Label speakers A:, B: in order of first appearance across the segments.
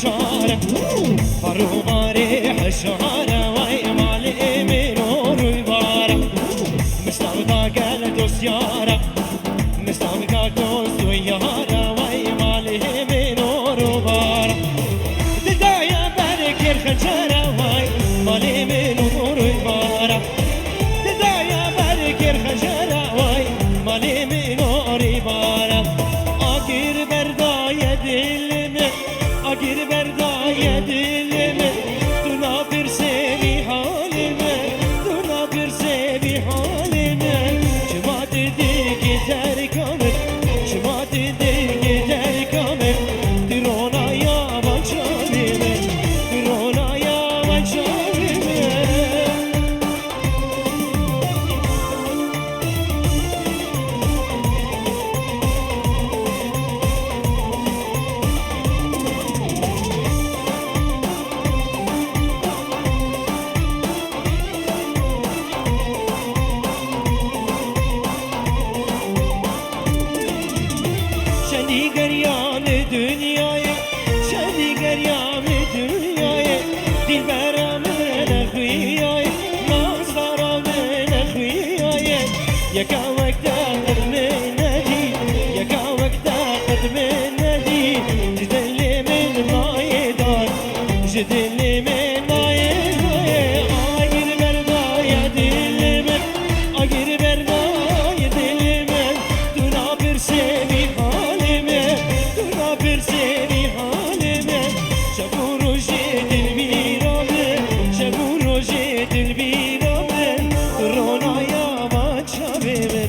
A: حشارة فرو ماري حشارة وي مالي منور ويبارة مستودا قال دوسيارة مستودا دوس ويارة وي مالي منور وبارة دايا بارك الخجارة وي مالي منور ويبارة دايا بارك الخجارة وي مالي منور ويبارة أكير برداية دلمي أكير برداية دلمي دونا برسيبي حالمي دونا برسيبي حالمي شما تديكي تاري كامل شما تديكي تاري كامل درونا يا بجانمي درونا يا بجانمي شدی گریان دنیای شدی گریان دنیای دل برام نخویای نازارم نخویای یکا وقت قدم ندی یکا وقت قدم ندی جدل من مای دار جدل من مای دار آگیر بردای دل من آگیر بردای دل من تو نابرسیمی برسيني حالمي شافوا روجيت البيرامي شافوا روجيت البيرامي درونا يا ما تشابيمي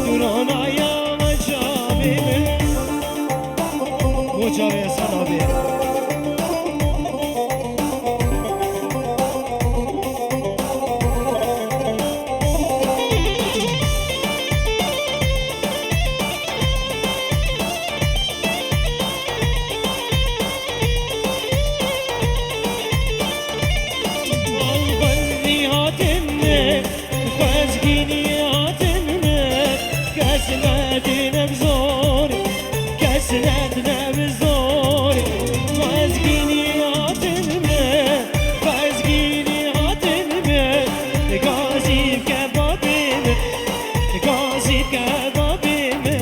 A: درونا يا ما تشابيمي وجاوي صلابي كسلتنا بزوري كسلتنا بزوري فازقيني عتنمي فازقيني عتنمي قاسي بكبابيمي قاسي بكبابيمي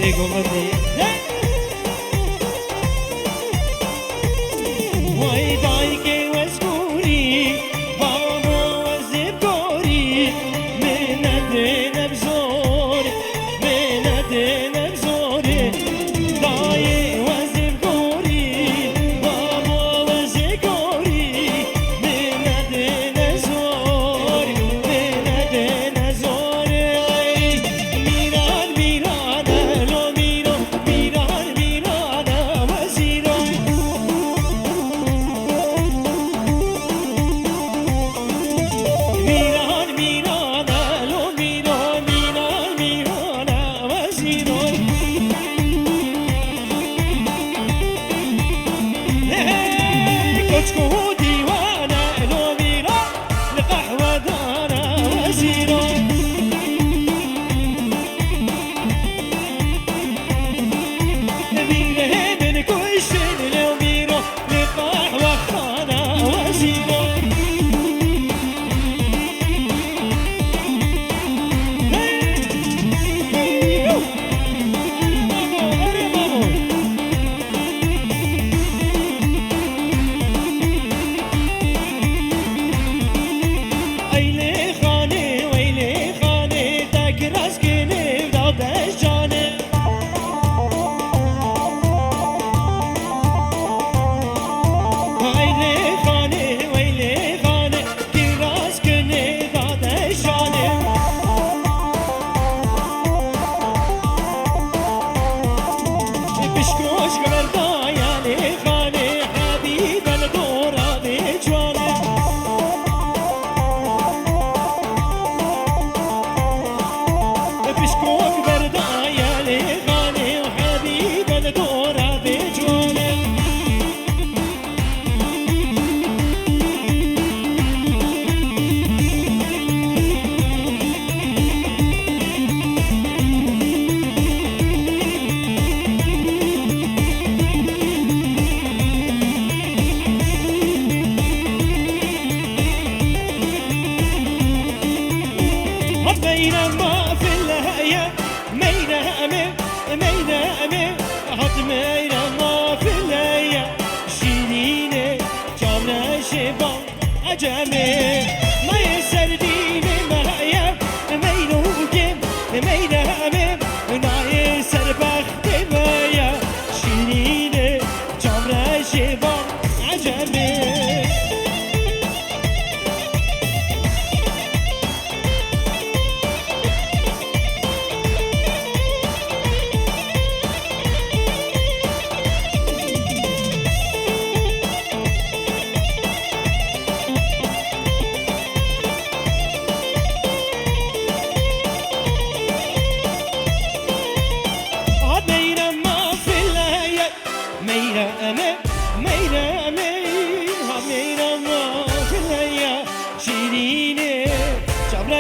A: Rigo Mandi Wai dai ke waskuri Baba wazibori Menadena bzori Menadena bzori Dai wazibori Baba wazibori Menadena zori Menadena zori Miran miran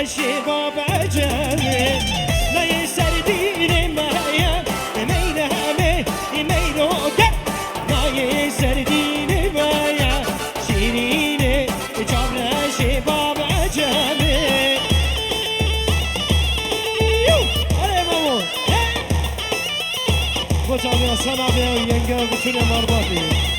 A: شباب عجمي لا يسردين معايا مين همي مين وقع لا يسردين معايا شيرين جابنا شباب عجمي علي مامون وتعالي الصنع بيا وينقى بكل مرضاتي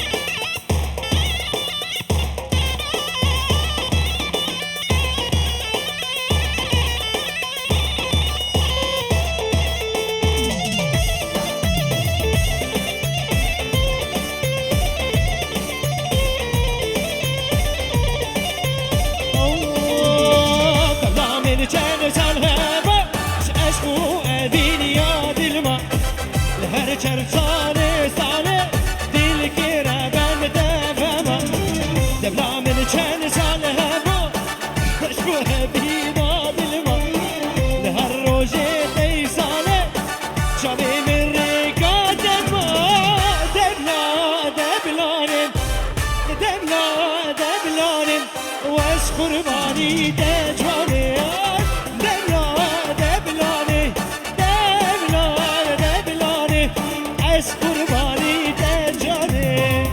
A: چرچانه ساله دل که را بند دفما دبلا من چند ساله هما خوشبو بینا دل ما لهر روژه دی ساله شبه من ریکات ما دبلا دبلانم دبلا دبلانم واش قربانی دجوانه دبلا دبلانه از قربانی در جانه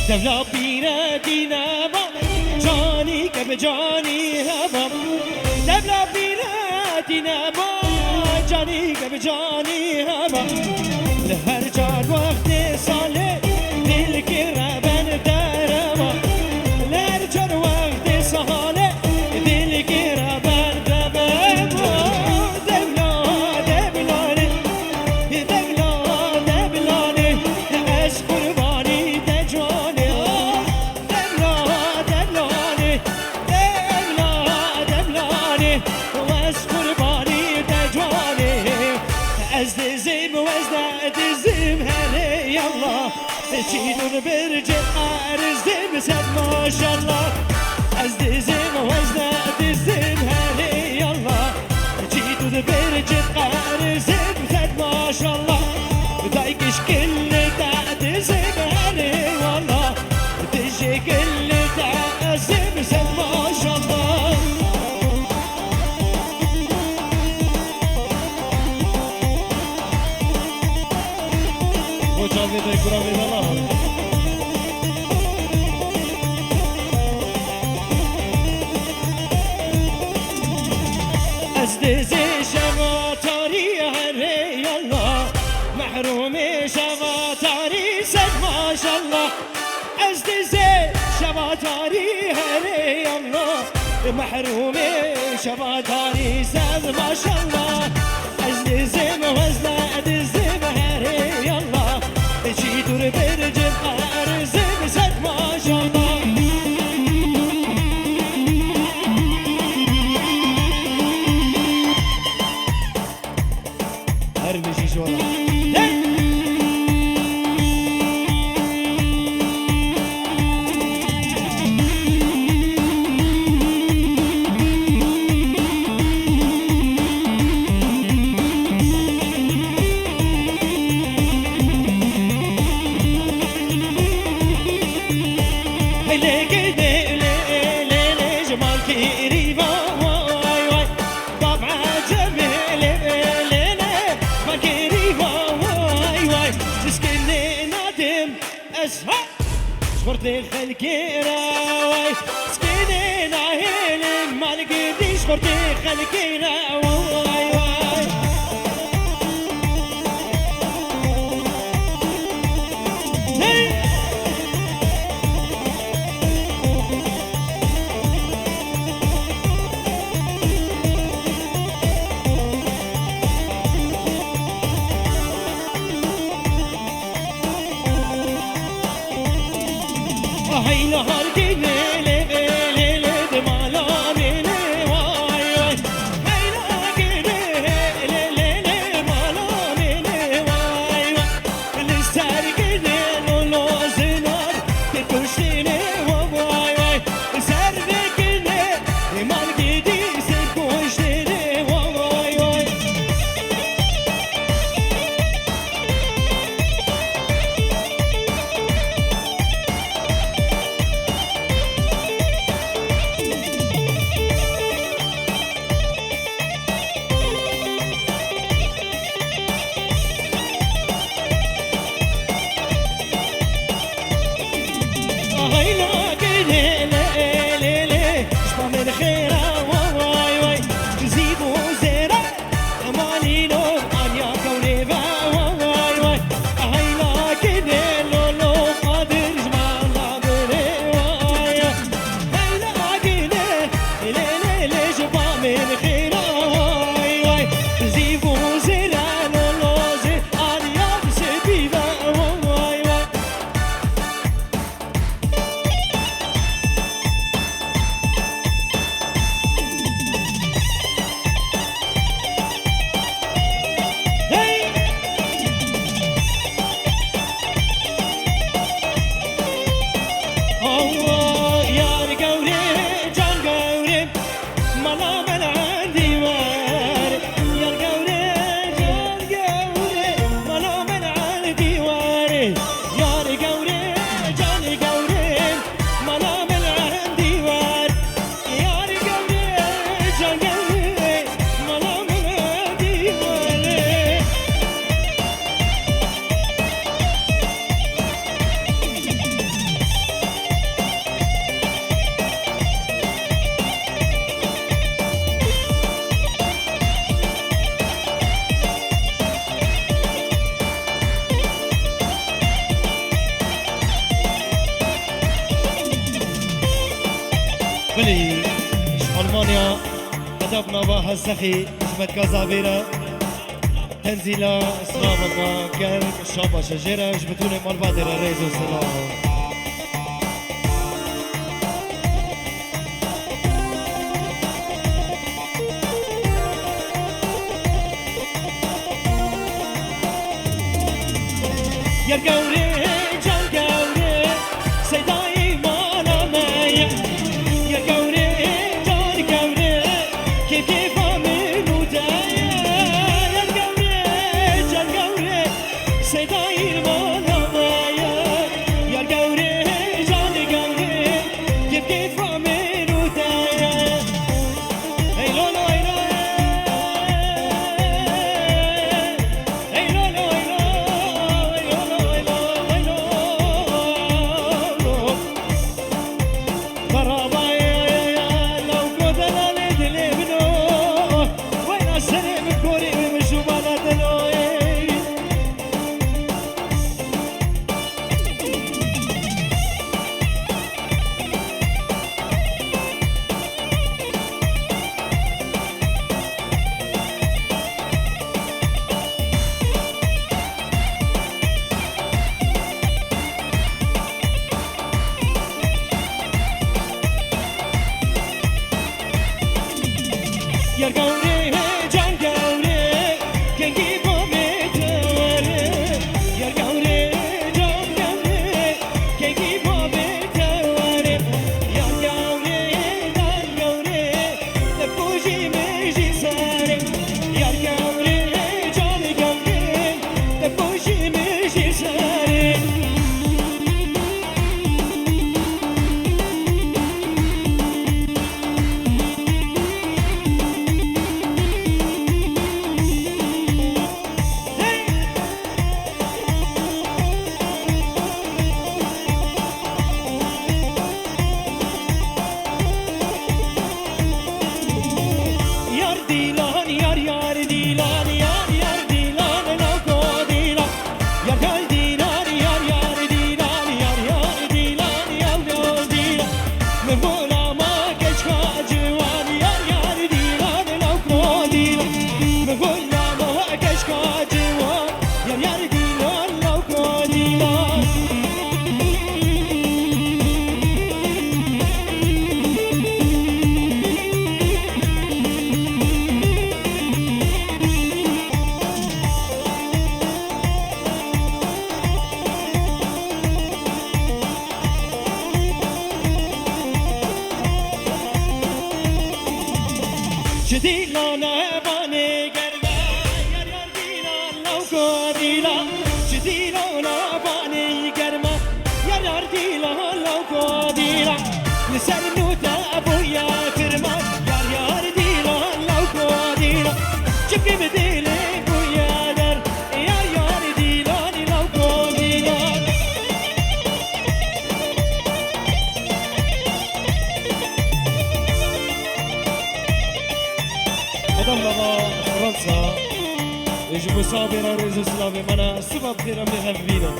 A: دبلا بیره دینما جانی که به جانی هوا دبلا بیره نما جانی که به جانی هوا لهر جان وقت ساله دل که را بند درما لهر جان وقت ساله دل که را بند درما دبلا دبلانه دبلا دبلانه از قربانی دجانه از دزیم و از ندزیم هلی یالله چیدون برجت ارزیم سد ماشالله از دزیم و از ندزیم هلی یالله چیدون برجت ارزیم سد ماشالله دایکش کل دزیم هلی والله دجی کل دزیم سد ماشالله Çavide kuravide lan. از دزی شوا تاری هره یالله محروم شوا تاری سد ماشالله از دزی شوا تاری هره یالله محروم شوا تاری سد ماشالله از دزیم و از ندزیم هره یالله چی دور برجم ارزم سد ماشالله هر میشیش والا شورت خلقي راوي سكينين عهيلين ما لقيتيش شورت خلقي راوي هاي نهار جينا ليلة مالاني واي واي هاي نهار ألمانيا كتب نبا هالسخي اسمت كازابيرا تنزيلا اسلامك كرك شابا شجرة جبتوني مال بادر الرئيس والسلام يا القوري جان قوري سيداي مالا مايا يا القوري جان قوري كيف كيف من ودايا يا القوري جان قوري سيداي مالا مايا يا القوري جان قوري كيف كيف من ودايا هي لولو يا القوري جان قوري كان كيفو بتوري يا القوري جان قوري كان كيفو بتوري يا القوري جان قوري تبوجي ميجي ساري يا القوري جان قوري تبوجي ميجي ساري ديلان يار يار ديلان يار يار ديلان لوكو ديلان يار يار ديلان يار يار ديلان يار يار ديلان يار يار ديلان مهولا ما كشكا جوان يار يار ديلان لوكو ديلان مهولا ما كشكا جوان يار يار ديلان لوكو ديلان جديلانا باني قربا يار يار ديلان لوكو ديلان جديلانا باني قربا يار يار ديلان لوكو ديلان لسر نوتا ابويا كرما يار يار ديلان لوكو ديلان جبكي بديلي بويا در يار يار ديلان لوكو ديلان مدام بابا فرنسا يجي مسابقة رئيس السلامي منا سبب خير من حبيبنا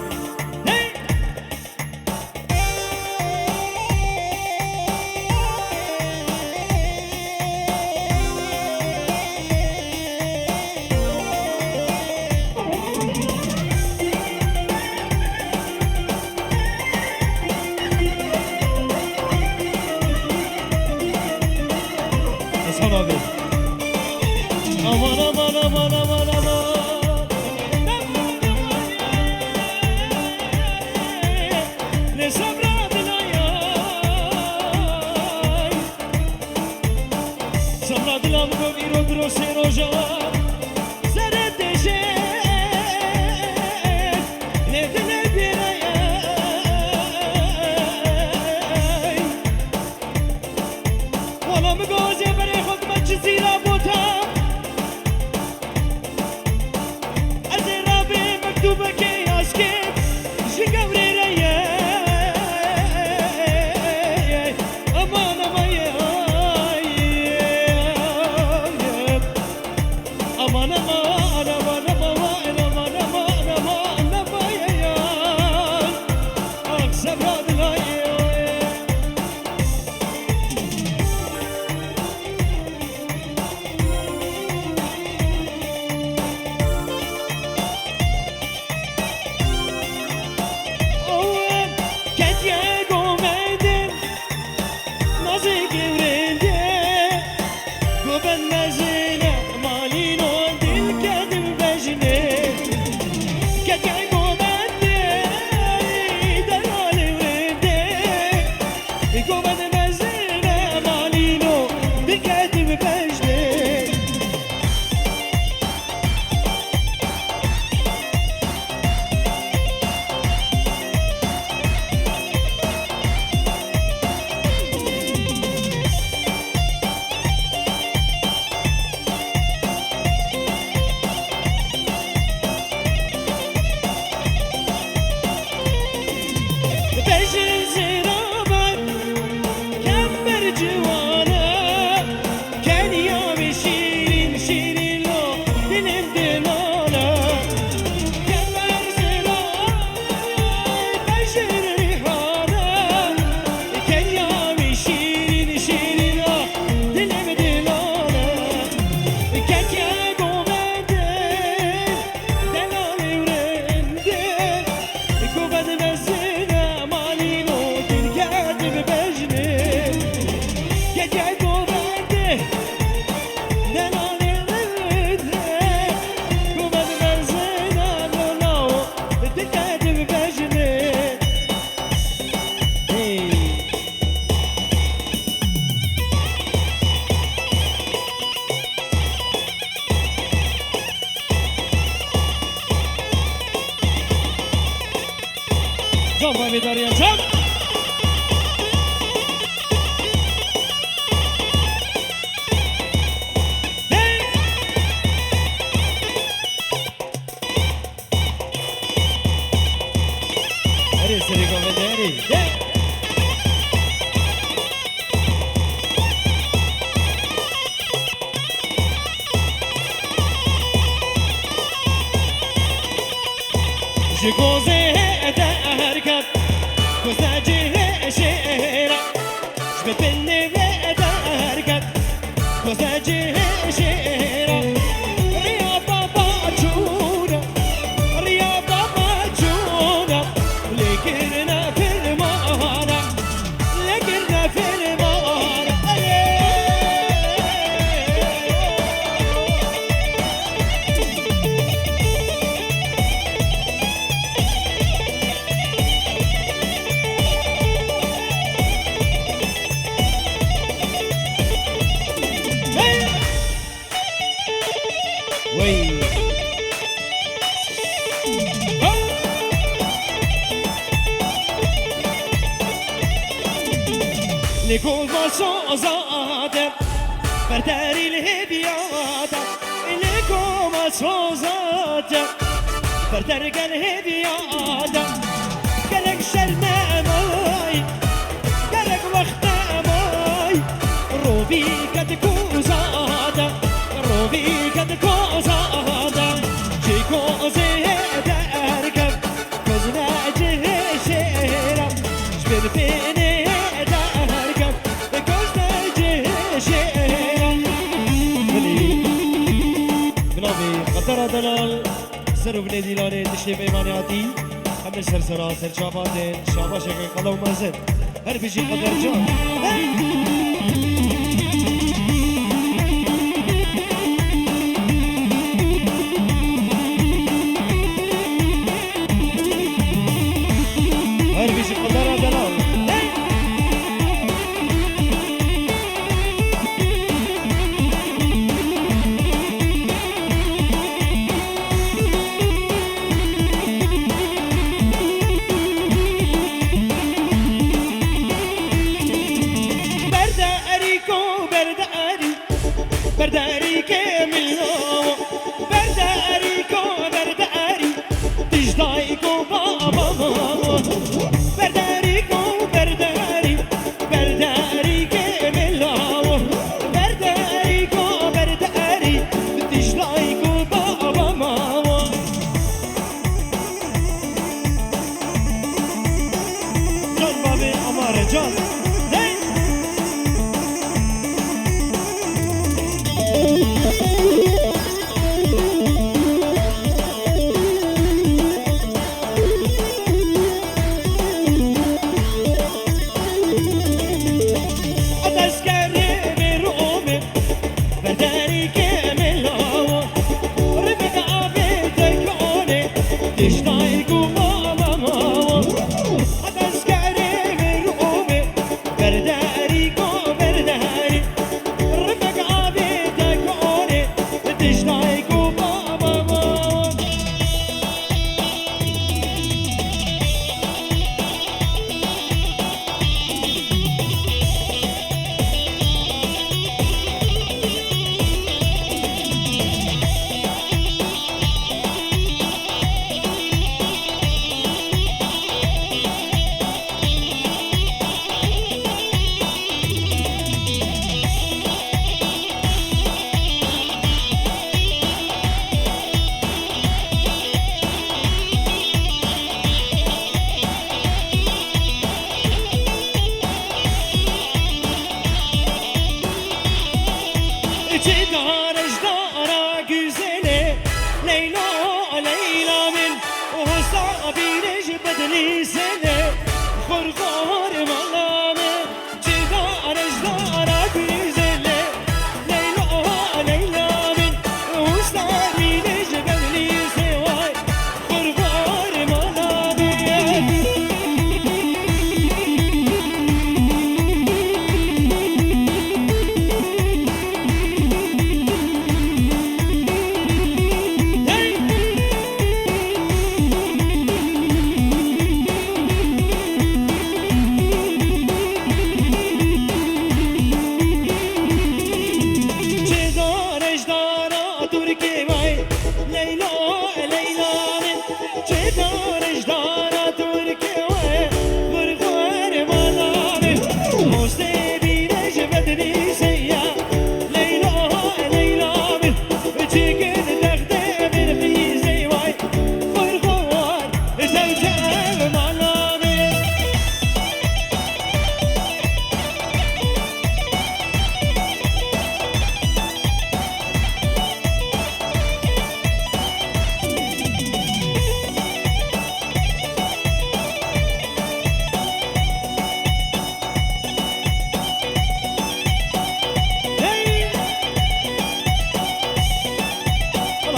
A: أصحابي aman aman aman aman aman ne sabradın ayay sabradın amgo viro drose roja sereteje ne dile bir ayay wala mgoze bere hukma jazira bota مكتوبك يا سكيت شقوري ليا امان مايا امان امان امان امان امان امان امان مايا اكسب هذا جنب بداريا جنب هري سري جنب هري جوزه دركت جوزه شيرة جبتني دركت جوزه شيرة ريا بابا جونا ريا بابا جونا لكرنا في المهارة لكرنا في المهارة وي لكل ما صوزادة برداري الهديادة لكل ما صوزادة برداري الهديادة قالك شرنا ماي قالك وقت ماي روبي كتكو زادة روبي كتكو زادة جيكو زيادة أركب كوزنا جهشيرة جبر بيني أركب كوزنا جهشيرة بنابي قدر دلال سر بني ديلاني تشتي بيمانياتي همه سرسرا سرچاباتين شاباشك قلو مزد هر بيجي قدر جان هر بيجي قدر دلال برداري كاملو برداريكو برداري تجدايكو بابا ماما برداريكو برداري برداري كاملو برداريكو برداري تجدايكو بابا ماما جان بابي أمار جان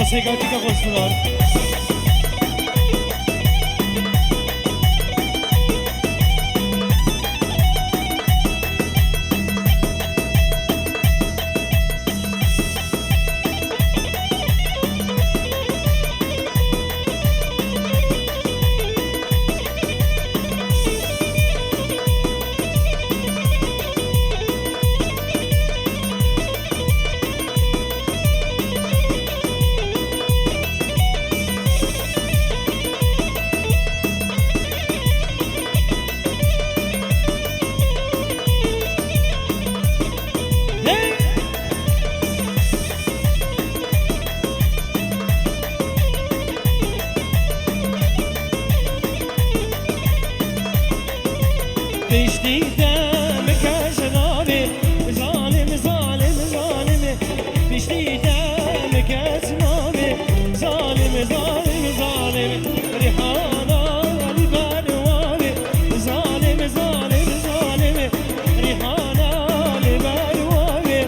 A: سيقاتي كغسلار دشتی دمک جنابی ظالم ظالم ظالم دشتی دمک جنابی ظالم ظالم ظالم ریحانا البروابی ظالم ظالم ظالم ریحانا البروابی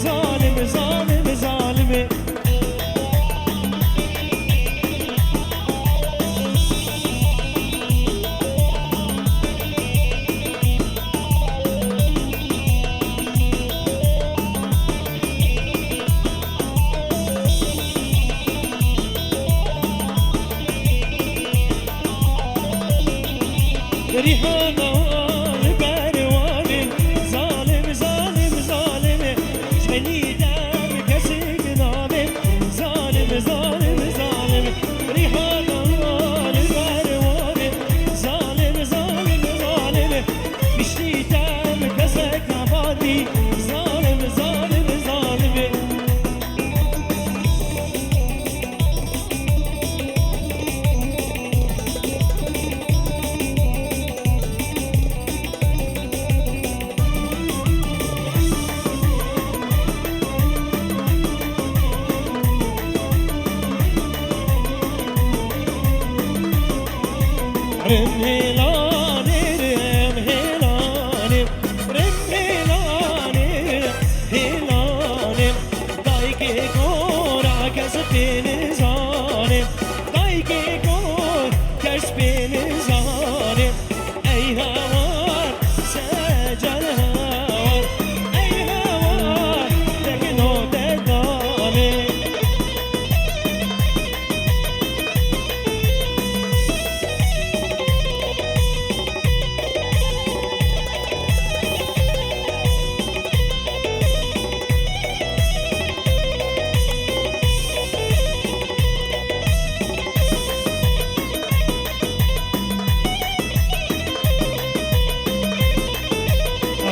A: ظالم ظالم ظالم ريحانة والبرواني ظالم ظالم ظالم جبني دمك سجنابي ظالم ظالم ظالم ريحانة والبرواني ظالم ظالم ظالم مشتي دمك سجنابي ظالم ظالم ظالم رم هلاني رم هلاني رم هلاني هلاني دايكي كورا كسبين زاني دايكي كور كسبين زاني اي هوار سجل هوار اي هوار تكنو تدامي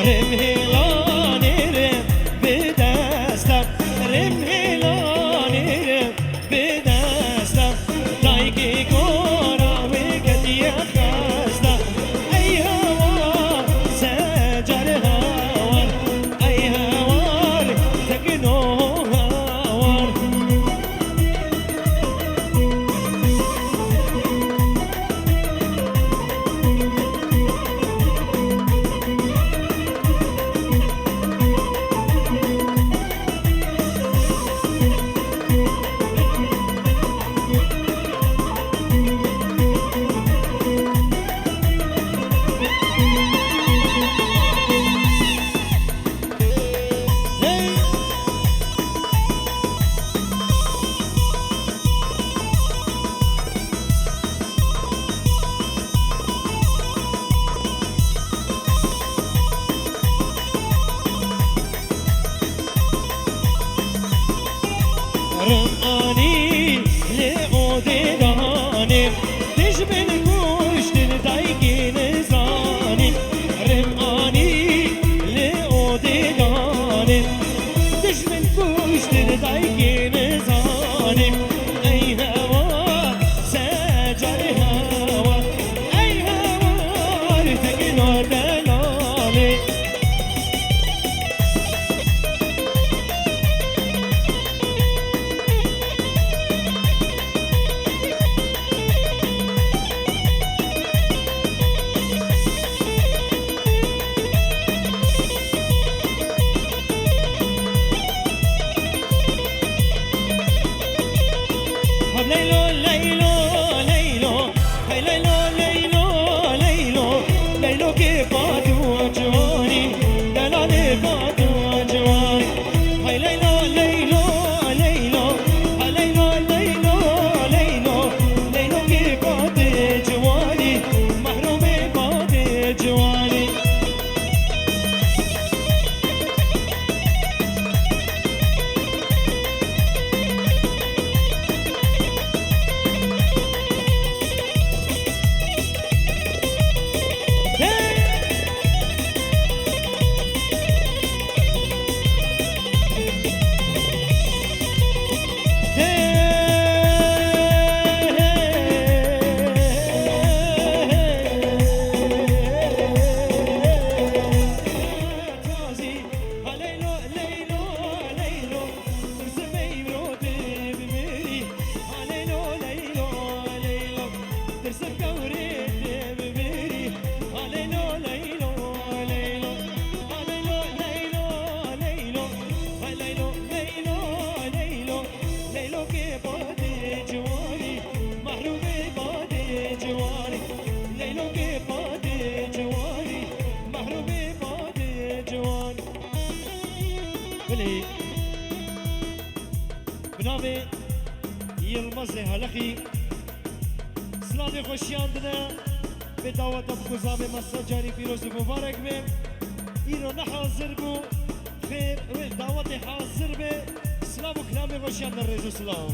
A: رم هلاني رم بدستم رم هلاني رم بدستم لايكي كورا وقتي خستم اي هوار سجل هوار اي هوار تكنو هوار ليلو ليلو ليلو هاي ليلو ليلو ليلو ليلو كيف عدو جواني دلالي بعدو جواني هاي ليلو ليلو ليلو هاي ليلو ليلو ليلو ليلو كيف عدو جواني محرومي بعدو جواني بلي بنامي يلمزي هلخي سلامي خوشياندنا بدعوة بكوزامي مسجاري فيروز مبارك بي إيرو نحاضر بو خير دعوتي حاضر بي سلام وكلامي خوشياندنا ريزو سلام